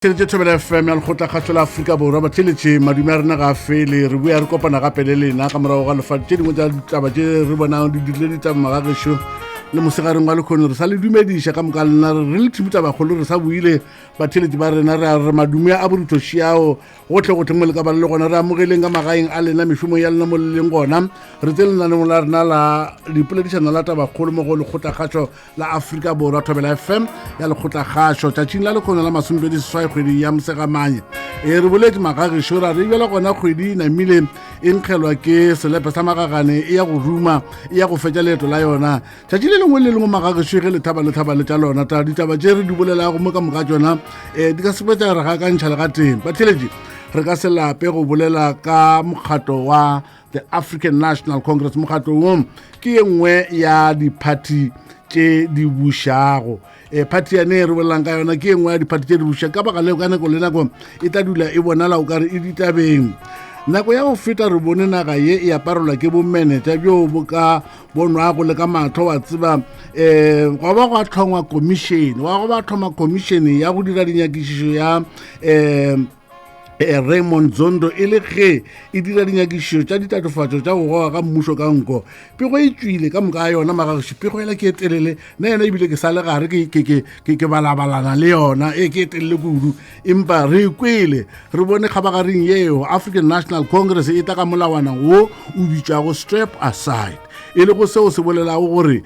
Tšhelete thobela FM ya lekgotla kgatho la Afrika Borwa ba tšheletše madume a rena ga fele re bua re kopana gape le lena ka morago ga lefatshe tše dingwe tša ditaba tše re bonang di dirile ditsamagagešo le mosegareng wa lekgone re sa le dumediša ka moka lena re le thimu Tabakgolo re sa buile batšheletši ba rena re madume a boruthošiao gotlhe mo le ka ba le gona re amogeleng ka magaeng a lena mešomo ya lena mo le leng gona re tse lenaneng la rena la dipoledišano la Tabakgolo mo go lekgotlakgatšo la Afrika Borwa thobela FM ya lekgotlakgatšo tšatšing la lekgone la masomepedi-seswai kgwedi ya mosegamanye re boletše magagešo ra re bjela gona kgwedi namile e nkgelwa ke selepe sa magagane e ya go ruma e ya go fetša leeto la yona tšatši le lengwe le lengwe magagešo ge lethaba le tša lona ta ditaba tše re di bolelago mo ka moka tšona di ka sepetša re ga kantšha le ga teng batheletši re ka se lape go bolela ka mokgatlo wa the African National Congress mokgatlo wo ke ye nngwe ya diphati tše di bušago party ya ne re bolelang ka yona ke ye nngwe ya diphati tše di bušago ka baka leo ka nako le nako e tla dula e bonala o kare e ditabeng nako ya go feta re bone naga ye e aparelwa ke bomenetša bjo bo ka bonwago le ka matho wa tseba go ba go thongwa commission wa go ba thoma commission ya go dira dinyakišišo ya Raymond Zondo e le ge e dira dinyakišišo tša ditatofatšo tša go goga ka mmušo ka nko pego e tšwile ka moka yona magagešo pego ela ke e telele na yona ebile ke sa le gare ke balabalana le yona ke e telele kudu empa re kwele re bone kgabagareng yeo African National Congress e tla ka molawana wo o bitšwago step aside e le go seo se bolelago gore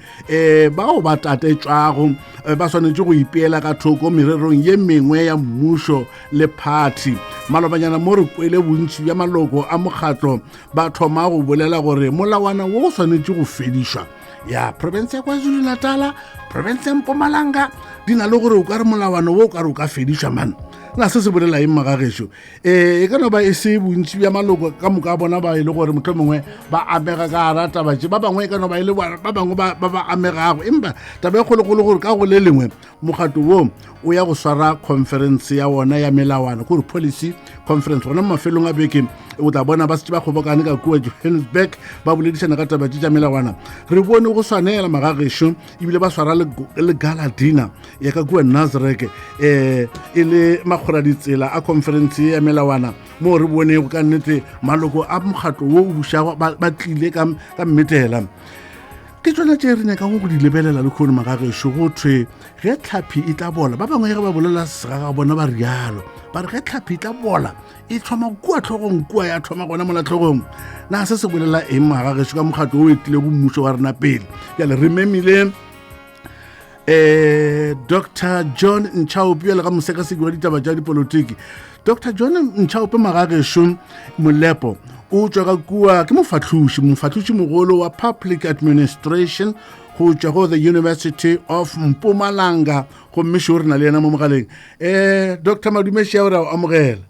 bao ba tatetšwago ba swanetše go ipeela ka thoko mererong ye mengwe ya mmušo le party malobanyana mo re kwele bontši bja maloko a mokgatlo ba thoma go bolela gore molawana wo o swanetše go fedišwa ya province ya KwaZulu-Natal province ya Mpumalanga di na le gore o ka re molawana wo o ka re o ka fedišwa man na se bolela eng magagešo e ka no ba e se bontši bja maloko ka moka bona ba ile gore motho mongwe ba amega ka rata batše ba bangwe e ka no ba ile ba bangwe ba amegago empa taba e kgolokgolo gore ka go le lengwe mokgatlo wo o ya go swara conference ya wona ya melawana gore policy conference gona mafelong a beke o tla bona ba se ba kgobokane ka kua Johannesburg ba boledišana ka taba tša melawana re bone go swanela magagešo ebile ba swara le gala dinner ya ka kua Nazareth e le makgora ditsela a conference ya melawana mo re bone go ka nnete maloko a mokgatlo wo o bušago ba tlile ka mmetela ke tsona tše re nyakang go di lebelela le khone magagešo go thwe ge tlhapi e tla bola ba bangwe ge ba bolela segaga bona ba rialo ba re ge tlhapi e tla bola e thoma kua tlhogong kua ya thoma gona mola tlhogong na se se bolela eng magagešo ka mokgatlo o etlile go mmušo wa rena pele jale re memile Dr. John Nchaupe le ga mosekaseki wa ditaba tša dipolotiki Dr. John Nchaupe magagešo Molepo o tšwa ka kua ke mofatlhuši mogolo wa public administration go tšwa go the University of Mpumalanga go mmešo re na le yena mo mogaleng Dr. Madumeši ya o amogela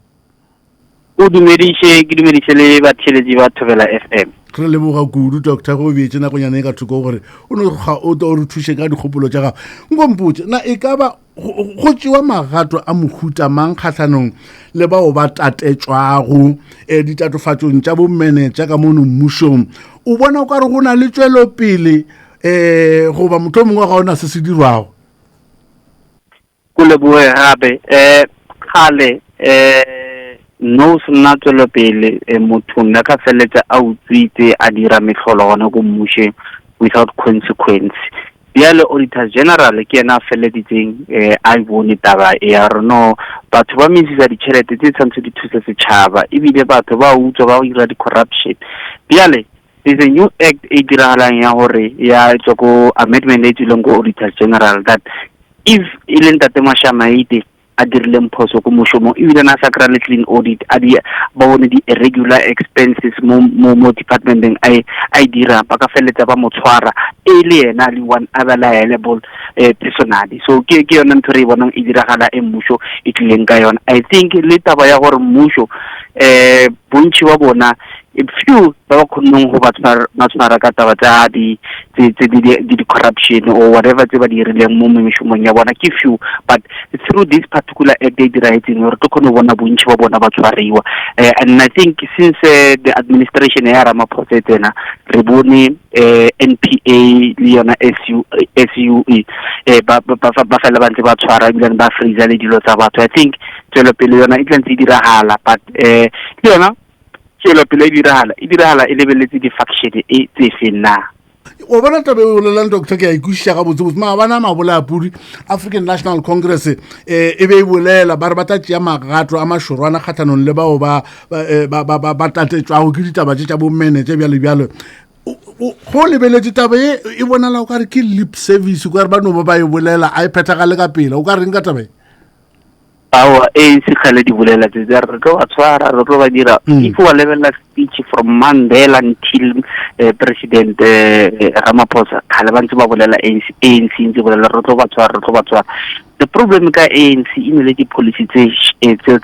o dumediše le batšheletši ba thobela FM re leboga kudu doctor go beetse nakonyana e ka thoko gore o no ga o tlo re thuše ka dikgopolo tša gago nkompotse na e ka ba go tšewa magato a mohuta mang kgatlhanong le bao ba tatetšwago ditatofatšong tša bomenetša ka mono mmušong o bona o ka re go na le tšwelopele goba motho mongwe ga ona se dirwago ko leboge gape kgale no sena tswelopele mothong la ka feletša a utswitse a dira mehlolo gona go mmušeng without consequence bjale auditor general ke yena a feleditseng a bone taba ya re no batho ba mesisa ditšhelete tse tshwanetse di thusa setšhaba ebile batho ba utswa ba go dira di-corruption bjale there's a new act e diragalang ya gore ya tswa ko amendment e tswileng ko auditor general that if e leng tate Mashamaite a dirile mphoso ko mošomo ebile na sa kry-a le clean audit ba bone di-irregular expenses mo departmenteng a e dira ba ka feletsa ba mo tshwara e le yena le one other liable personally so ke yona ntho re e bonang e diragala e mmušo e tlileng ka yona I think le taba ya gore mmušo bontši wa bona few ba ba khonong go ba tshwara ka taba tsa di corruption or whatever tse ba di rileng mo mešomong ya bona ke few, but through this particular act they diretseng gore to khone bona bontši ba bona ba tshwariwa. And I think since the administration ya Ramaphosa tsena re bone NPA le yona SUE ba fela ba ntse ba tshwara ebile ba freeze le dilo tsa batho. I think tswelopele yona e tla ntse diragala, but le yona tswelopele e diragala e lebeletse di-faction e tse feng na. o bona tabe o lelang doctor ke a ikušša ga botsebotse ma bana mabola a pudi African National Congress e be e bolela ba re ba tla tšea magato a mašorwana kgathanong le bao ba tatetšwago ke ditaba tše tša bomenetša bjalo go lebeletse taba e bonala o ka re ke lip service o ka re ba no ba e bolela a e phethagale ka pela o ka reng ka taba Our ANC kgale di bolela tse re tlo ba tshwara re tlo ba dira if wa lebella speech from Mandela until President Ramaphosa kgale ba ntse ba bolela ANC ntse bolela re tlo ba tshwara. The problem ka ANC e le di policy tse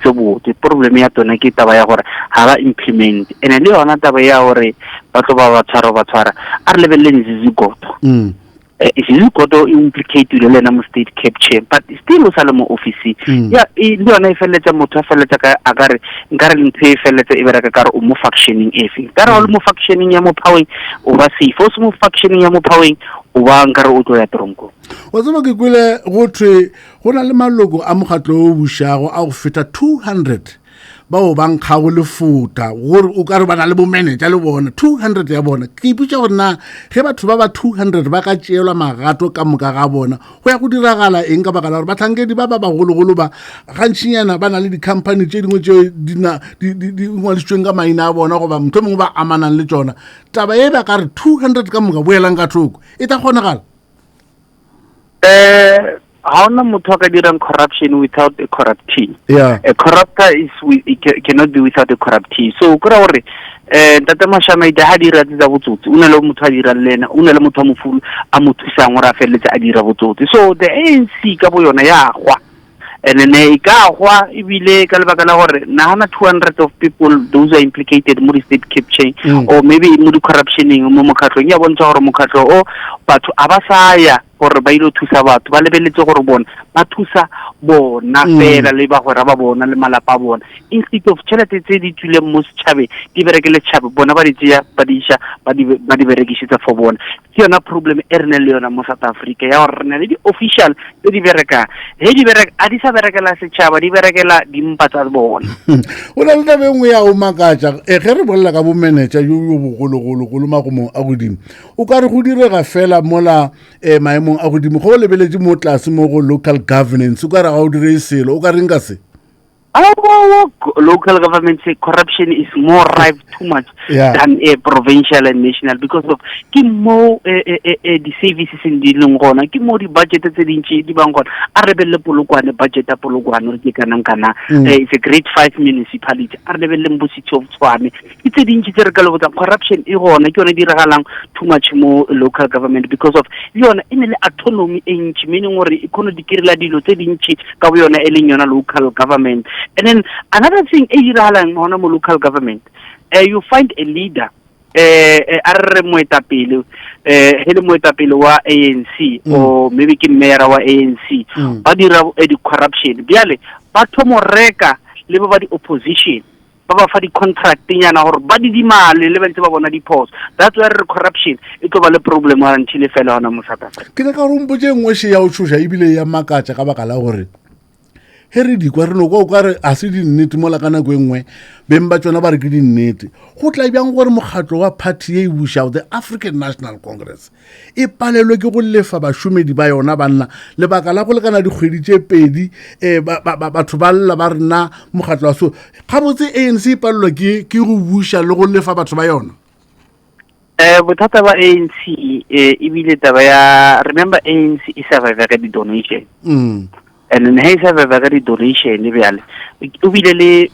botse. Problem ya tona ke taba ya gore ha ba implement ene le yona taba ya gore ba tlo ba tshwara a re lebelleng zizigoto Zizigoto implicated le na mo state capture but still o sa le mo office ya le yona e feletsa motho a feletsa ka akare nkare le ntse e feletsa e bereka ka re o mo factioning efe ka re o mo factioning ya mo powering o ba safe o mo factioning ya mo powering o ba nkare o tlo ya tronko wa tsaba ke kwele go thwe go na le maloko a mogatlo o bushago a go feta 200 ba o bang kgago le futa gore o ka re bana le bomenetša le bona 200 ya bona ke iputša gore na ge batho ba 200 ba ka tšeelwa magato ka moka ga bona go ya go diragala eng ka baka la gore batlhankedi ba bagologolo ba gantšinyana ba na le di-company tše dingwe tšeo di ngwadisitsweng ka maina a bona goba motho mongwe ba amanang le tšona taba e ba ka re 200 ka moka boelang ka thoko e tla kgonagala how na motho ka dirang corruption without a corruptee. A corruptor cannot be without a corruptee. So kora gore ntate mashama ida ha dira tsa botsotsi una le motho a dira lena una le motho a mofulu a mothusang gore a feletse a dira botsotsi. So the ANC ka bo yona ya gwa and then e ka gwa ebile ka lebaka la gore nahana 200 of people those are implicated mo state capture or maybe mo corruptioning mo mokhatlong ya bontsha gore mokhatlo o batho a ba saya gore ba ile thusa batho ba lebeletse gore bona ba thusa bona fela le ba gore ba bona le malapa bona instead of tšhelete tse di tswileng mo setšhabeng di berekele tšhabe bona ba di tšea ba di isha ba di berekišetsa for bona ke yona problem e re neng le yona mo South Africa ya gore re na le di-official tse di berekang he di a di sa berekela setšhaba di berekela dimpa tsa bona o na le tabe nngwe ya o makatša ge re bolela ka bomenetša yo bogologologolo magomong a godimo o ka re go direga fela mola maemong a godimo go lebeletse mo tlase mo go local governance o ka re ga o dire selo o ka reng ka se local government corruption is more rife too much than a provincial and national because of ke mo the services in di leng gona ke mo di budget tse dintsi di bang gona a re belle polokwane budget a polokwane re ke kana it's a great 5 municipality a re belle mo city of Tshwane ke tse dintsi tse re ka lebotsa corruption e gona ke yone di regalang too much mo local government because of yona ene le autonomy e ntsi meaning gore e kgone di kirela dilo tse dintsi ka bo yona e leng yona local government. And then another thing on a local government, you find a leader, wa ANC or maybe mayor wa ANC, but the corruption. Biale, but tomoreka live over the opposition. Baba fa di contracting yana gore ba di mali le bentse ba bona di post that's where corruption e tlo ba le problem until fela hona mo South Africa ke le ka rompo je ngwe she ya o tshosha ibile ya makatša ka baka la gore heri di kwa re no go ka re a se di nnete mola kana go engwe beng ba tsona ba re ke di nnete go tla bjang gore mokgatlo wa party e busha the African National Congress e palelwe ke go lefa bašomedi ba yona banna le baka la go lekana dikgwedi tše pedi batho ba lla ba rena mokgatlo wa so ga botse ANC palelwe ke go busha le go lefa batho ba yona bothata ba ANC e bile taba ya remember ANC is survive ka di donation and then he have a very donation level o bile le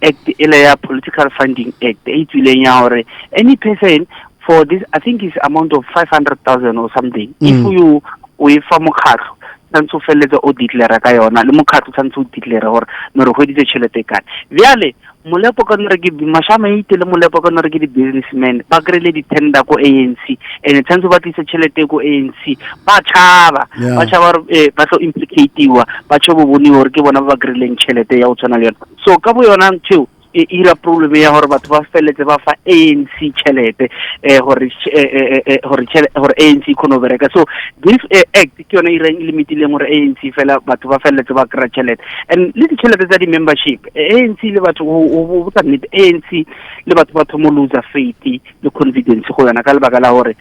act ele ya political funding act e tswileng ya hore any person for this I think is amount of 500,000 or something if you we fa mokhatlo tshwanetse o feleletse o declare ka yona le mokgatlo tshwanetse o declare gore no re hweditse tšhelete kane bjale Molepo ka nore ke mashamaite le Molepo ka nore ke di-businessmen ba kry-ile di-tender ko ANC and tshwanetse ba tlise tšhelete ko ANC ba tšhaba ba tlo implicatiwa ba tšho bo boniwe gore ke bona ba ba kry-ileng tšhelete ya go tshwana le yona so ka bo yona ntho e ira problem ya gore batho ba feletse ba fa ANC tšhelete gore ANC kono bereka so this act ke yona ira limitileng gore ANC fela batho ba feletse ba kra tšhelete and le ditšhelete tsa di-membership ANC le batho go botsa nnete ANC le batho ba thomo loser faith le confidence go yona ka lebaka la gore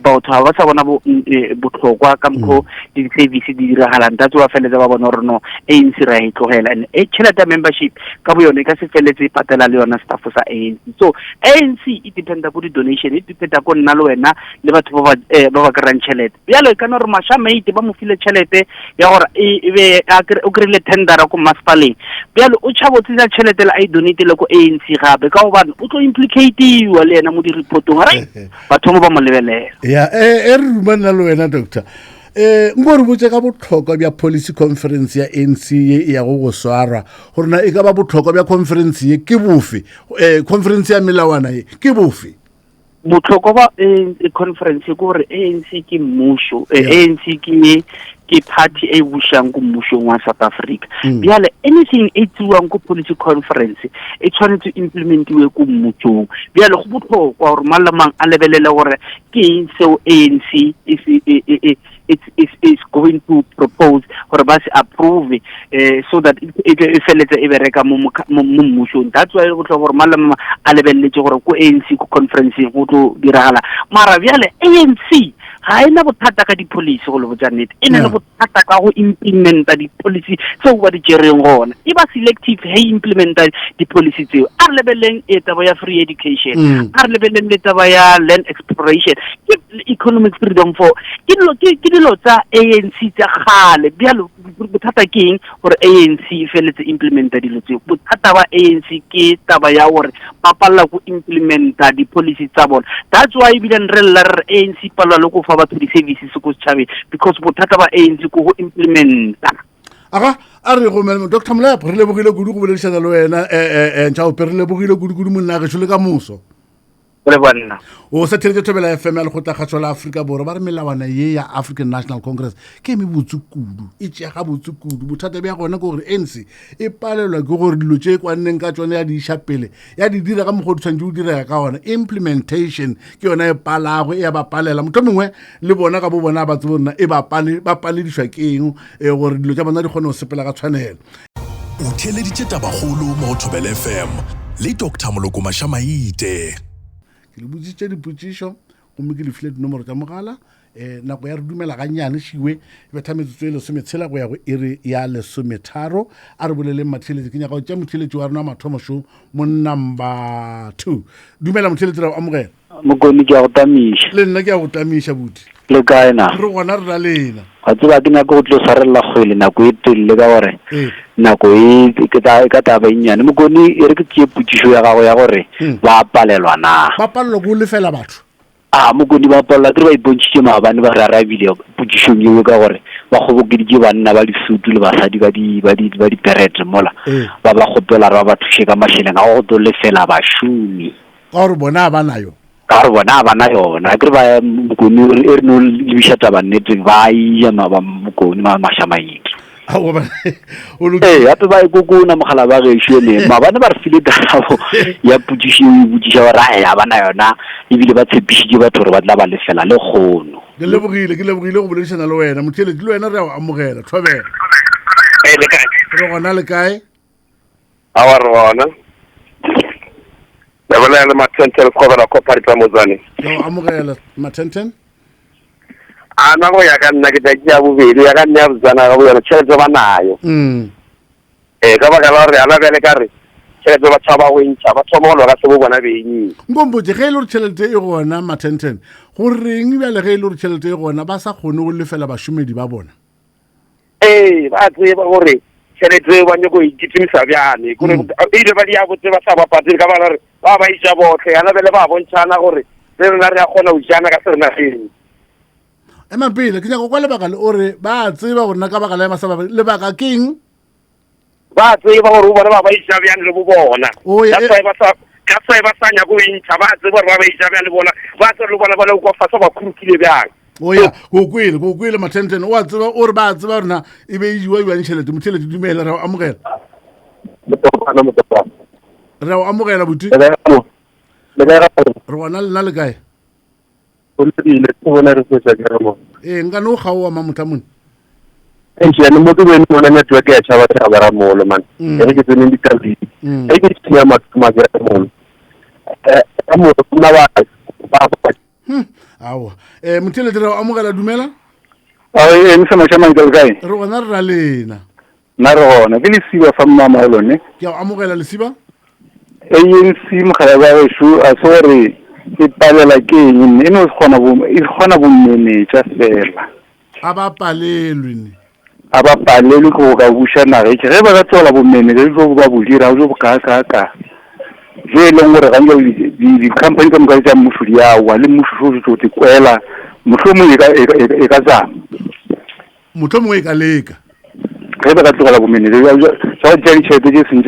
batho ga ba sa bona botlhokwa ka mokgwa di-service di diragalang tatse ba feletse ba bona gore no ANC ra e tlogela and tšhelete ya membership ka bo yone ka se feletse patela le yona staff sa ANC so ANC e dependa ko di-donation e dependa ko nna le wena le batho ba ba kry-ang tšhelete bjalo e kana gore mashamaite ba mo file tšhelete ya gore o kry-ile tendera ko masepaleng bjalo o tšhabo tsenya tšhelete le a e donatele ko ANC gape ka gobane o tlo implicatiwa le yena mo di-reportong batho mo ba mo lebelela ya re rumanna le wena doctor nko re botse ka botlhokwa bja policy conference ya ANC ya go swarwa gore na e ka ba botlhokwa bja conference ye ke bofe conference ya melawana ye ke bofe botlhokwa ba conference ke gore ANC ke mmusho ANC ke party e bushang go mmushong wa South Africa bjale anything e tsuwang ko policy conference e tshwanetse implementiwe ko mmushong bjale go botlhokwa gore malamang a lebelela gore ke eng seo ANC is going to propose gore ba se approve so that e feletse e bereka mo mmushong that's why go tlo gore malamang a lebeletse gore ko ANC ko conference go tlo diragala mara bjale ANC ga ena bothata ka di-policy go le botsa nnete e ne le bothata ka go implementa di-policy tseo ba di tšereng gona e ba selective he implementa di-policy tseo a re lebeleng e taba ya free education a re lebeleng le taba ya land exploration ke economic freedom for ke dilo tsa ANC tsa gale bjalo bothata ke eng gore ANC e feletse implementa dilo tseo bothata ba ANC ke taba ya gore ba palla go implementa di-policy tsa bona that's why bilen re ANC palla le go fa batho di-services ko setšhabeng because bothata ba ANC ko go implementa aga a re go Dr. Molepo re lebogile kudu go boledišana le wena ntšhaope re lebogile kudu monna gešo le ka moso le banna o sa theletše thobela FM ya lekgotla la Afrika Borwa ba re melawana ye ya African National Congress ke eme botse kudu e tšega botse kudu bothata bja gona ke gore ANC e palelwa ke gore dilo tše kwanneng ka tsone ya di iša pele ya di dira ka mokgwa di tshwanetse o direga ka gona implementation ke yona e palago e ya ba palela motho mongwe le bona ka bo bona ba tsebo rona e ba paledišwa ke eng gore dilo tša bona di kgone go sepela ka tshwanelo o theleditše Tabakgolo mo Thobela FM le Dr. Moloko Mashamaite ke le botsitše dipotšišo gomme ke le file dinomoro tša mogala nako ya re dumela gannyane šiwe e betha metsotso e lesometshela go ya go iri ya lesometharo a re boleleng matheletši ke nyaka go tša motheletši wa rona mathomošo mo number 2 dumela motheletši ra amogela mokoni ke a go tamiša le nna ke a go tamiša bodi le kae na re gona re na lena ga tseba ke nako go tlo sarela kgwele nako e telele ka gore nako e ka taba enyane mokoni e re ke tšee potšišo ya gago ya gore ba palelwa na ba palelwa ko lefela batho mokoni ba palelwa ke re ba ipontšhitše maabane ba re arabile potšišong eo ka gore ba kgobokeditše banna ba disutu le basadi ba diperete mola ba kgopela re ba ba thuše ka mašheleng a go tlo lefela bašomi ka gore bona ba nayo ka gore bona ba na yona ke re ba mokoni e re no lebiša taba nnete ba iya mokoni mašamaedi gape ba ekokona mogala ba gešo ene mabane ba re file darabo ya potšišo e botšiša gore a bana yona ebile ba tshepišitše batho gore ba tla ba lefela le kgono ke lebogile go boledišana le wena motheletši le wena re a go amogela thobela re gona le kae a wa re gona le bolela le matenten kgobela kopari tsa mozane ke go amogela matenten ana go ya ka nna ke tla ya bobedi ya ka nna ya bozana ga boyona tšhelete ba nayo ka baka la gore ana bjale ka re tšhelete ba tšhaba go ntšha ba thoma go loga se bo bona benyeng nkompotse ge e le gore tšhelete e gona matenten go reng bjale ge e le gore tšhelete e gona ba sa kgone go lefela bašomedi ba bona ba tseba gore tšhelete ba nyako ikitimisa bjane ile ba di ya botse ba sa ba patele ka bala re ba ba iša botlhe ana bjale ba bontšhana gore re rena re a kgona go jana ka se rena eng ema pele ke nyaka kwa lebaka le ore ba tseba go nna ka baka la masaba lebaka keng ba tseba gore o bona ba ishabjang le bo bona that's why ba sa nya go intšha ba tseba gore ba ishabjang le bona ba tseba le bona ba le go fasa ba khurukile bjang oya go kwele mathentene o a tseba ore ba tseba rena e be iwa ntšhelete mothelete dumele re amogela re o amogela buti re gona lena le kae nka ne o kgaoa mamothamone enxiyani muti weni wona network ya chava ra molo man ke tsene ndi kali ke tsiya magera molo amolo kuna ba awa mothelete re o amogela dumela ni sama chama ngel kae re gona re ra lena na re gona ke lesiba fa mama lone ke o amogela lesiba ANC mokgala ba shu a sorry ke palela ke eng e no khona bomenetša fela abapalelwe ni abapalelwe go ka bushana ge ba ka tsola bomenetša go ba bodira go bokaka je le ngore ga nyo di company ka mga tša mmusudi ya wa le mmusudi go te kwela mohlomongwe e ka tsa mohlomongwe e ka leka ge ba ka tsola bomenetša so ja ditšhelete tše seng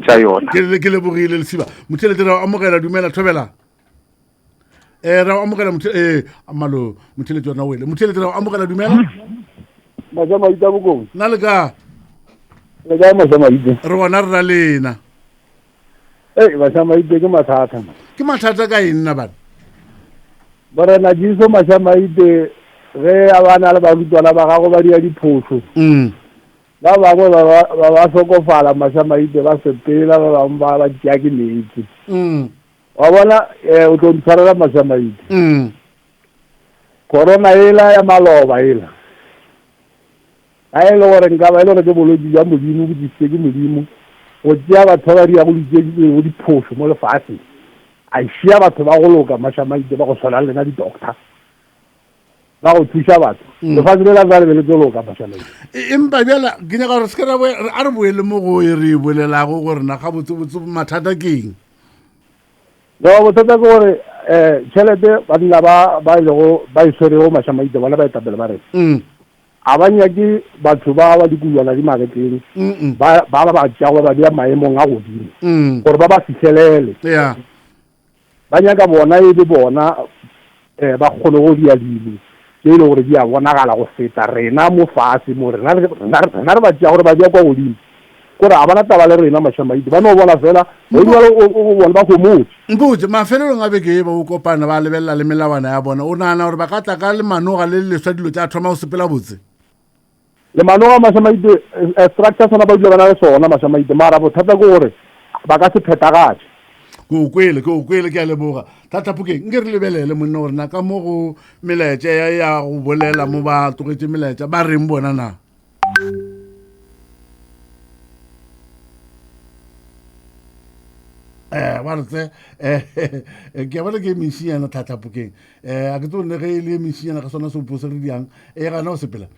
tša yona ke lebogile lesiba mothelete re amogela dumela thobela re amogela amalo mothelete yona wele mothelete re amogela dumela majama ita bokong na le ka majama ite re gona re ra lena majama ite ke mathata ka eng na bana bara na jiso majama ite ge abana le barutwana ba gago ba dia diphoso ba bangwe ba sokofala majama ite ba sepela ba bangwe ba tšea ke meetse wa bona o tlo ntshwarela majama ite corona ela ya maloba ela a e le gore nka ba e le gore ke bolwetse jwa modimo bo disitse ke modimo go tšea batho ba di ya go go diphoso mo lefatshe a šia batho ba go loka mašamaite ba go tshwana lena di-doctor ba go thuša batho lefatshe le la tsa le beletse loka mašamaite empa bjala ke nyaka gore sekera a re boele mo go e re bolelago gore na ga botsebotse mathata ke eng no bothata ke gore tšhelete banna ba ilego ba iswerego mašamaite bona ba etapele ba rena a ba nyake batho ba ba dikulwana di magetleng ba tšago ba dia maemong a godimo gore ba ba fitlhelele ba nyaka bona e le bona ba kgone go dia dilo tse e le gore di a bonagala go feta rena mo fatshe mo rena re ba tšea gore ba dia kwa godimo kore a bana taba le rena mašamaite ba no bona fela bona ba gomotse mpotse mafelelong a beke e ba o kopana ba lebelela le melawana ya bona o nagana gore ba ka tla ka le manoga le leswa dilo tša thoma go sepela botse le manoga mašamaite structure sona ba dula ba na le sona mašamaite mara bothata ke gore ba ka se phetagatše ke o kwele ke a leboga thatapokeng nke re lebelele monna gore na ka mo go melaetša ya go bolela mo ba tlogetše melaetša ba reng bona na ba retse ke bona ke mešhinyana thatapokeng a ke tsone ge e le mešhinyana ka sona seopo re diang gana o sepela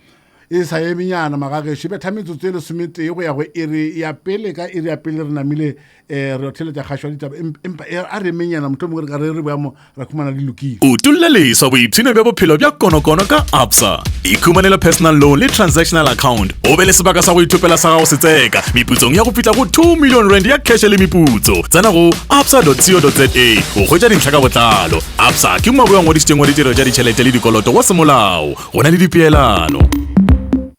e sa emenyana magagešo be thametsotso e lesometee go ya go ere ya pele ka ere ya pele re namile re theletša kgašwa ditaba empa a re emenyana motho mongwe re ka re boamo ra khumana di lokile o tulelesa boipshino bja bophelo bja konokono ka absa ikhumanela personal loan le transactional account o be le sebaka sa go ithopela sa gago setseka meputsong ya go fitla go 2 million rand ya cash le meputso tsena go absa.co.za o hwetša dintlha ka botlalo absa ke mabo ya ngodisitseng wa ditiro tša ditšhelete le dikoloto wa semolao go na le dipeelano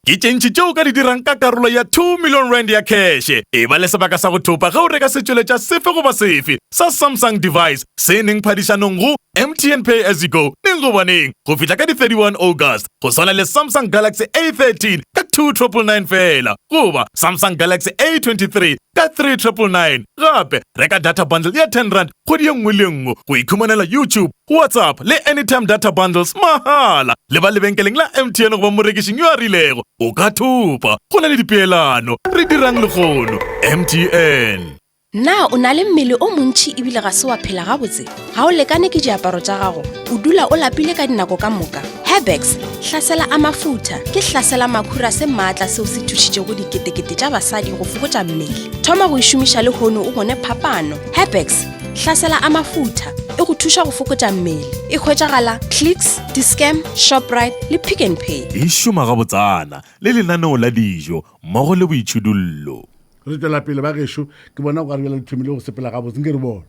ke tšentši tšeo ka di dirang ka karolo ya 2 million rand ya cash e ba le sebaka sa go thopa ge o reka setšweletša sefe goba sefe sa Samsung device se neng phadišanong go MTN Pay As You Go neng go boneng go fitla ka di 31 August go swana le Samsung Galaxy A13 ka 2,999 fela goba Samsung Galaxy A23 ka 3,999 gape reka data bundle ya 10 rand kgwedi ye nngwe le nngwe go ikhumanela YouTube, WhatsApp le anytime data bundles mahala le ba lebenkeleng la MTN goba morekišing yo a rilego o ka thupa go na le dipeelano re dirang lekgono MTN. Na o na le mmele o montši ebile ga se wa phela gabotse ga o lekane ke diaparo tša gago o dula o lapile ka dinako ka moka Herbex hlasela a mafutha ke hlasela makhura se maatla seo se thušitše go diketekete tša basadi go fokotša mmele thoma go išomiša le hono o bone phapano Herbex hlasela a mafutha e go thuša go fokotša mmele e hwetšagala Clicks, Discam, Shoprite le Pick n Pay. e šoma gabotsana le lenaneo la dijo mmogo le boitšhudullo. re tswela pele ba gešo ke bona go arabela dithomile go sepela gabotse nke re bona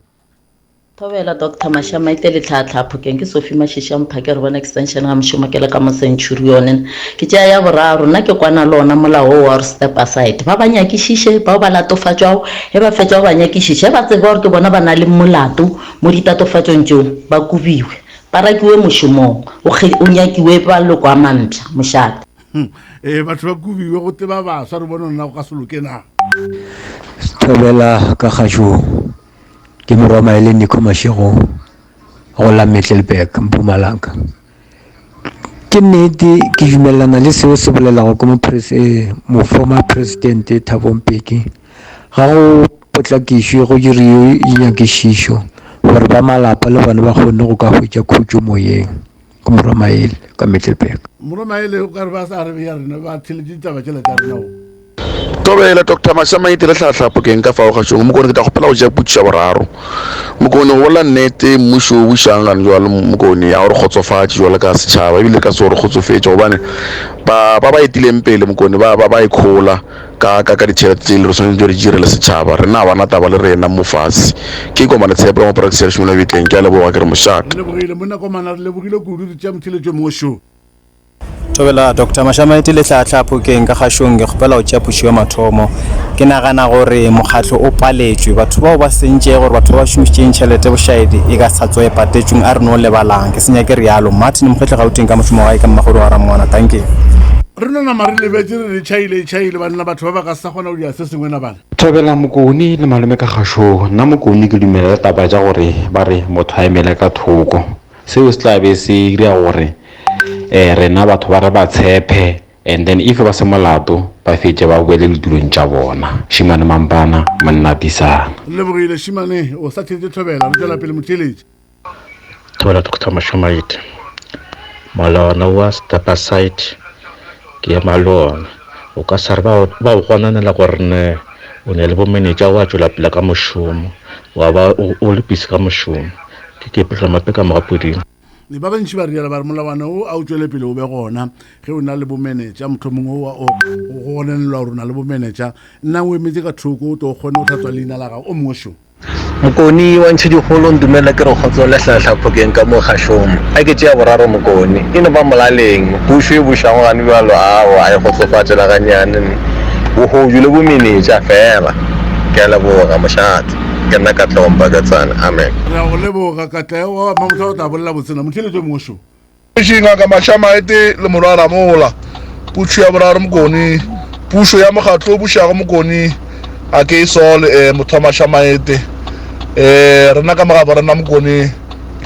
Thobela Dr. Mashama itele tlhatlha phokeng ke Sophie Mashisha mphake re bona extension ga mshomo ke le ka mo centurion ke tšea ya boraro nna ke kwana lona molao wa step aside ba banyakišiše ba ba latofatšwa e ba fetša ba banyakišiše ba tseba gore ke bona ba na le molato mo ditatofatšong tšeo ba kubiwe ba rakiwe mošomong o nyakiwe ba loko a mantla mošate batho ba kubiwe go teba baswa re bona nna go ka soloke na Thobela ka kgašong ke moroma ele Nico Mashego go la Metlelberg Mpumalanga ke nnete ke dumelana le seo se bolelago ko mo former president Thabo Mbeki ga go potlakišwe go diriwe dinyakišišo gore ba malapa le bana ba kgone go ka hwetša khutšo Moeng ko moroma ele ka Metlelberg moroma ele o ka re ba sa arebe ya rena ba theletše ditaba tšela tša rena Tobela Dr. Mashama itele tlhatlha phokeng ka fao kgašong mo kone ke tla gopela go ja putša boraro mo kone go la nnete mmušo o bušang gane jwale mo kone ya gore kgotsofatše jwale ka setšhaba ebile ka se gore kgotsofetše gobane ba etileng pele mo kone ba ikgola ka ditšhelete tse le re tshwanetse re direle setšhaba rena bana taba le rena mo fase ke komane tshepe mo prakse re šomola betleng ke a leboga ke re mošate lebogile monna komana re lebogile kudu re tšea motheletšo mo show Thobela Dr. Mashama itele tlhatlha phokeng ka kgašong ke gopela go tšea pušio mathomo ke nagana gore mokgatlo o paletšwe batho bao ba sentše gore batho ba šomišitšeng tšhelete bošaedi e ka sa tswa e patetšong a re no lebalang ke senya ke rialo Martin mokgetle gauteng ka mošomo gae ka mmagodo wa ramona thank you re nona mare le betse re tšhaile banna batho ba ba ka sa kgona go dia se sengwe na bana Thobela mokoni le malome ka kgašong nna mokoni ke dumela taba tša gore ba re motho a emele ka thoko seo se tla be se dira gore rena batho ba re ba tshepe and then if ba se molato ba fetse ba boele ditulong tša bona Shimane Mampana monnatisang lebogile Shimane o sa thetse Thobela re tswela pele motheletši Thobela Dr. Mashama ite molawana wa step aside ke malona o ka sa re ba o gonanela gore ne o ne le bomenetša wa tšwela pele ka mošomo wa ba o le busy ka mošomo ke pela mape ka mogapoding le ba bantši ba riala ba re molawana o a o tšwele pele o be gona ge o na le bomenetša motho mongwe o gonenelwa gore o na le bomenetša nna o emetse ka thoko o to o kgone o tlhatswa leina la gago o mongwe mokoni wa ntšhe dikgolo ndumela ke re kgotso le hlahlaphokeng ka mo kgašomo a ke tšea boraro mokoni e ne ba molaleng pušo e bušago gane bjalo ao a e kgotsofatšela ganyane bogodu le bomenetša fela ke a leboga mošate ke nna ka tlhompa ka tsana amen ra go leboga ka tleo wa mamotho o tla bolela botsena motheletšo mongwe Shinga ka Mashama ite le morwana mola pušo ya boraro mokoni pušo ya mokgatlo o bušago mokoni a ke isole motho wa Mashama ite rena ka mogabo rena mokoni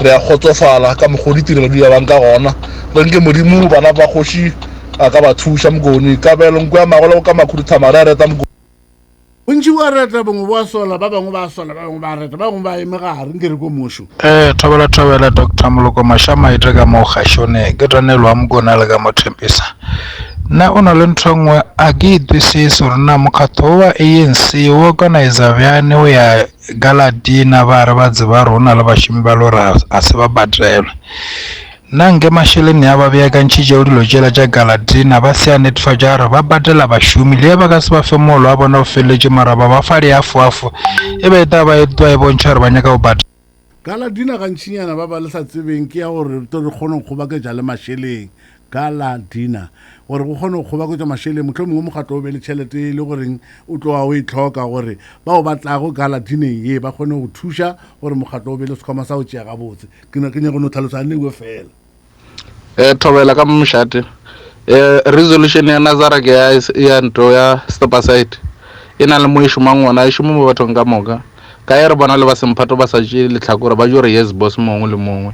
re a kgotsofala ka mogodi tirelo di ya bang ka gona re nke modimo bana ba kgoši a ka ba thuša mokoni ka belo nko ya magolo ka makhuduthamare a reta mokoni bontši wa reta bongwe ba sola ba bangwe ba sola ba bangwe ba reta ba bangwe ba eme gare nke re ko mošo Thobela Dr. Moloko Mashama ite ka mo kgašone ke tonelwa mokona le ka mo thempisa nna o na le ntho nngwe a ke itwisise gore nna mokgatlo wa ANC o organisa bjane o ya galadina ba re ba tseba rona le bašomi ba lora a se ba patelwa nna nke mašheleng ya ba beakantšhitše o dilo tšela tša galadina ba se a netefatša gore ba patela bašomi le ba ka se ba fe molo a bona o feleletše maraba ba fa diafoafo e ba eta ba etwa e bontšha gore ba nyaka go patela galadina gantšhinyana ba ba le sa tsebeng ke ya gore to re kgone go kgobaketša le mašheleng galadina gore go kgone go kgobaketša mašheleng motlho mongwe mokgatlo o be le tšhelete le goreng o tloa o e tlhoka gore ba o batlago galadineng ye ba kgone go thuša gore mokgatlo o be le sekhwama sa go tšea gabotse ke nyako no tlhalosa newe fela Thobela ka mošate resolution ya Nazara ke ya ntho ya step aside e na le mo e šomang ngwana e šoma mo bathong ka moka ka e re bona le ba semphato ba sa tšee letlhakore ba jore yes boss mongwe le mongwe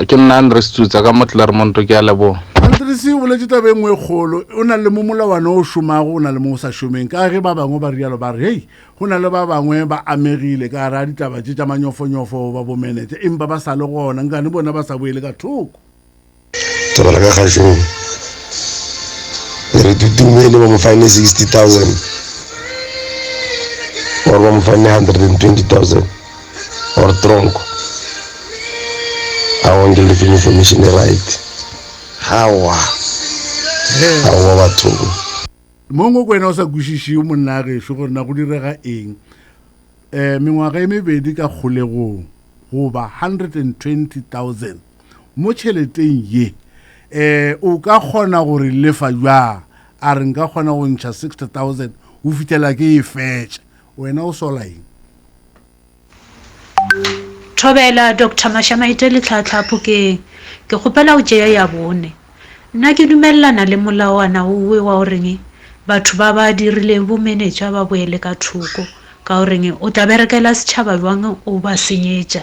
ke nna Andre Stutsa ka motlela re monto ke a leboga Andresi o boletše tabe ngwe kgolo o na le mo molawana o šomago o na le mo o sa šomeng ka ge ba bangwe ba rialo ba re hei go na le ba bangwe ba amegile ka ra ditaba tše tša manyofonyofo ba bomenetša empa ba sa le gona nkane bona ba sa boele ka thoko Thobela ka kgašong re tutumele ba mo fine 60,000 or ba mo fine 120,000 or tronco I won't give information right. Hawa batho mongo kwena o sa kwishishi o monna ge sho gore na go direga eng mengwaga e mebedi ka kgolegong goba 120,000 mo tšheleteng ye o ka kgona gore lefa jwa a re nka kgona go ntšha 60,000 o fitela ke e fetša wena o sola eng Thobela Dr. Mashamaite le tlhatlhapo ke kgopela o tšea ya bone nna ke dumellana le molawana o wa oreng batho ba ba dirileng bomenetša ba boele ka thoko ka oreng o tla berekela setšhaba jwang o ba senyetša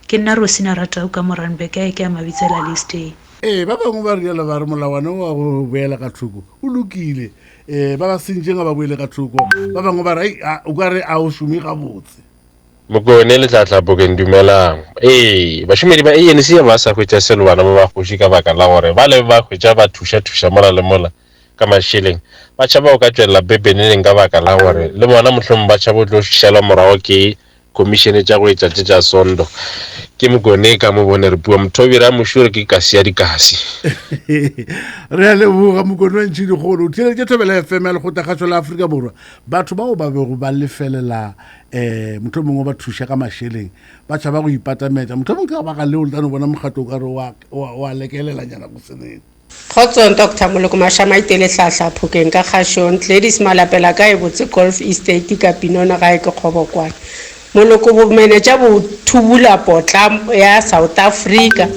ke nna Rosina Ratau ka Moranbek ke ya Mabitsela liste ba bangwe ba rialo ba re molawana wa go boela ka thoko o lokile ba ba sentšeng ba boele ka thoko ba bangwe ba re o ka re a o šome gabotse Mokone le tlatlapo ke dumelang bašomedi ba ANC ba sa hwetša selo bana ba kgoši ka baka la gore ba le ba hwetša ba thuša mola le mola ka mašheleng ba tšhaba o ka tšwelela pepeneneng ka baka la gore le bona mohlomong ba tšhaba o tlo šala morago ke komišene tša go etša tša sondo ke Mokone ka mo bone re bua Mthobira mošure ke kasi ya dikasi re a leboga Mokone wa ntšhidikgolo o theeletše Thobela FM ya lekgotla la Afrika Borwa batho bao ba bego ba lefelela motho mongwe ba thuša ka mašheleng ba tšhaba go ipatametša motho mongwe ka baka leo le tano bona mokgatlo o ka re wa lekelelanyana go seneng Kgotsong Dr. Moloko Mashamaite le tlhatlhaphokeng ka kgašong Gladys Malapela ka e botse Golf Estate ka Pinona ga e ke kgobokwane Moloko bomenetša bo thubula potla ya South Africa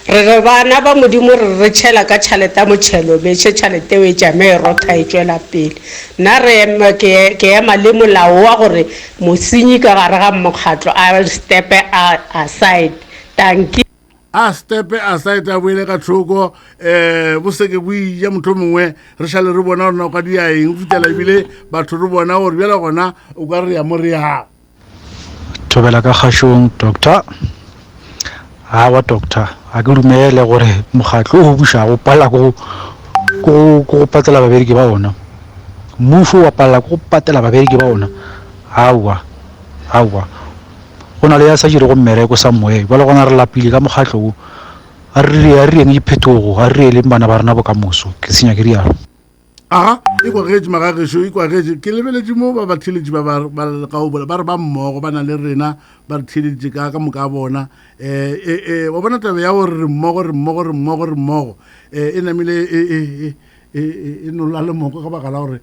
re bana ba modimo re tšhela ka tšhaleta motšhelo betše tšhalete o etša me rotha e tšwela pele nna re ke ema le molao wa gore mosenyi ka gare ga mokgatlo a step aside tanki a step aside a boele ka thoko bo seke bo iya motho mongwe re šale re bona rona o ka dia eng fitela ebile batho re bona gore bjala gona o ka re ya mo re yang Thobela ka kgašong doctor wa doctor a ke dumele gore mokgatlo o buša go pala go patela babereki ba ona mmušo wa pala go patela babereki ba ona awa go na le ya sa dire go mmereko sa Moeng bala gona re lapile ka mokgatlo a re eng diphetogo a re le bana ba rena bokamoso ke senya ke rialo e kwa getse magagesho e kwa getse ke lebeletše mo ba batheletše ba re ba mmogo ba na le rena ba re theletše ka moka bona wa bona tabe ya gore re mmogo e namile e nola le moko ka baka la gore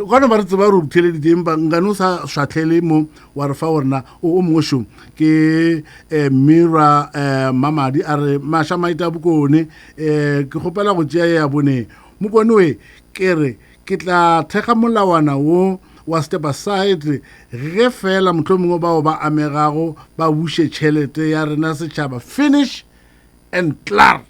gona ba re tseba re o theleditše empa nkane o sa šwatlhele mo wa re fa gorena o mongwe šong ke Mira Mamadi a re Mashamaite a Bokone ke kgopela go tšea ya bone Mokone we kere ke tla thekga molawana wo wa step aside ge fela motho mongwe bao ba amegago ba buše tšhelete ya rena setšhaba finish and clear